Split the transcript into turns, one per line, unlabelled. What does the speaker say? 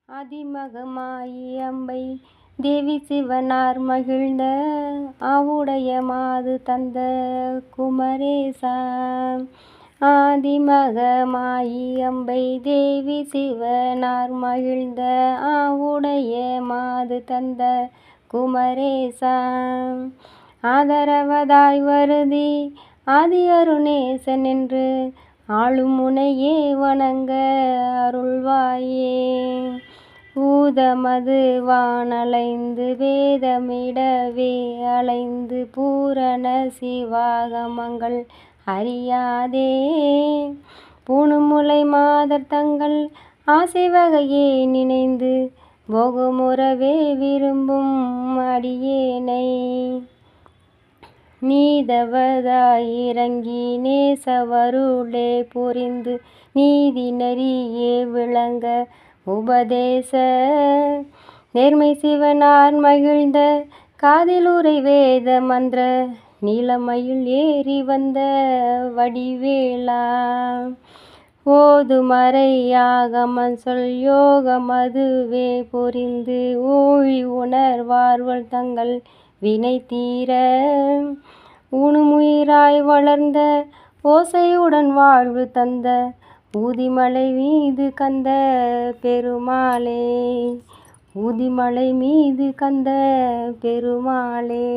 அதிமகமாயி அம்பை தேவி சிவனார் மகிழ்ந்த ஆவுடைய மாது தந்த குமரேசா. ஆதிமகமாயி அம்பை தேவி சிவனார் மகிழ்ந்த ஆவுடைய மாது தந்த குமரேசா. ஆதரவதாய் வருதி ஆதி அருணேசன் என்று ஆளும் முனையே வணங்க அருள்வாயே. பூதமது வானலைந்து வேதமிடவே அலைந்து பூரண சிவாகமங்கள் அறியாதே பூணுமுலை மாதர் தங்கள் ஆசை வகையே நினைந்து போகுமுறவே விரும்பும் அடியேனை நீதவதாய் இறங்கி நேசவருளே புரிந்து நீதி நெறியே விளங்க உபதேச நேர்மை சிவனார் மகிழ்ந்த காதிலுரை வேத மந்திர நீலமயில் ஏறி வந்த வடிவேலா. ஓதுமறை ஆகமன் சொல் யோகமதுவே புரிந்து ஊழி உணர்வார்கள் தங்கள் வினை தீர ஊனுமுயிராய் வளர்ந்த ஓசையுடன் வாழ்வு தந்த ஊதிமலை மீது கந்த பெருமாளே. ஊதிமலை மீது கந்த பெருமாளே.